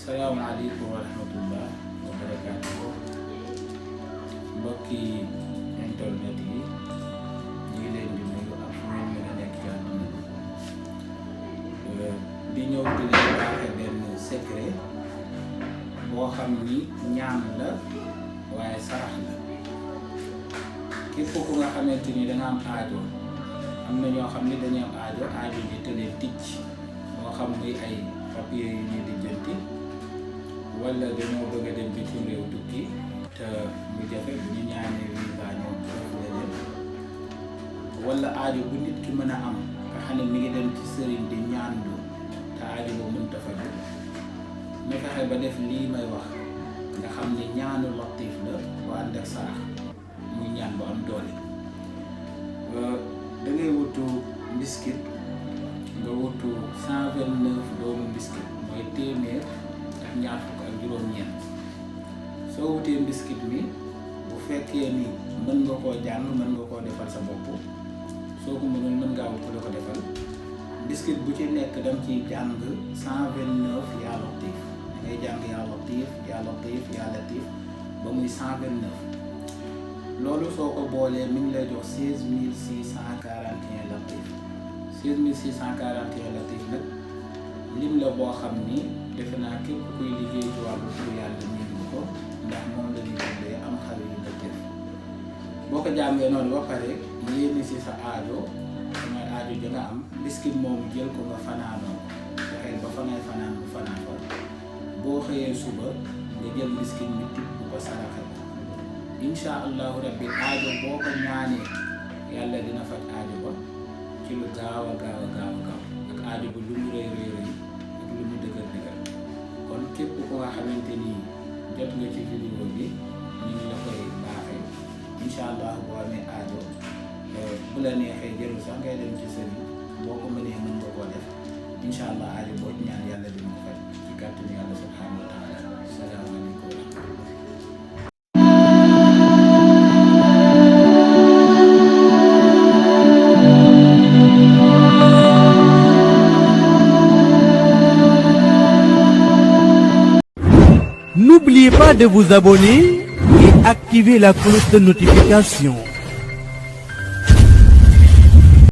salaamaaleykum wa rahmatullah wa barakaatuhu mbokki internet yi ñu ngi leen di nuyu ak fu ngeen mën a nekk ci àdduna di ñëw di leen baaxee benn secret boo xam ni ñaan la waaye sarax la képp ku nga xamante ni danga am aajo am na ñoo xam ni dañuy am aajo ji te leen ticc moo xam muy ay papier yu ñuy lijjanti wala dañoo bëgg a dem bitim réew tukki te mu jafe bu ñu ñaanee visa ñoom foofu la dem wala aajo bu nit ki mën a am nga xam ne mi ngi dem ci sëriñ di ñaandu te aajo ba mënta faju na fexe ba def lii may wax nga xam ne ñaanu latif la bu ànd ak sarax muy ñaan bu am doole da ngay wutu mbiskit nga wutu 129 doomu mbiskit mooy téeméer ak ñaar fukk ak juróom-ñeent soo wutee mbiskit mi bu fekkee ni mën nga koo jàng mën nga koo defal sa bopp soo ko mënul mën ngaa wut la ko defal mbiskit bu ci nekk dam ciy jàng 129 yaa latif da ngay jàng yaa latif yaa latif yaa latif ba muy 129 loolu soo ko boolee mi ngi lay jox 16641 latif 16641 latif nag lim la boo xam ni defe naa képp kuy liggéey ci wàllu tur yàlla miin nga ko ndax moom la ñuy tuddee am xarit yu la def boo ko jàngee noonu ba pare yéene si sa aajo mooy aajo ja nga am mbiskit moomu jël ko nga fanaanoo fexeel ba fa ngay fanaan bu fanaan ko boo xëyee suba nga jël mbiskit mi tibb bu ko saraxe incha allahu rabbi aajo boo ko ñaanee yàlla dina faj aajo ba ci lu gaaw a gaaw ak aajo bu lu mu rëy ak lu mu dëgër kon képp ko nga xamante ni jot nga ci vidéo bi ñu ngi la koy baaxee incha allah boo amee aajo bu la neexee jëru sax ngay dem ci sëriñ boo ko mënee mën nga koo def incha allah aajo boo ci ñaan yàlla dina ko faj ci kàttanu yàlla subhanahu wa taala salaamaaleykum wa rahmatullah. N'oubliez pas de vous abonner et activer la cloche de notification.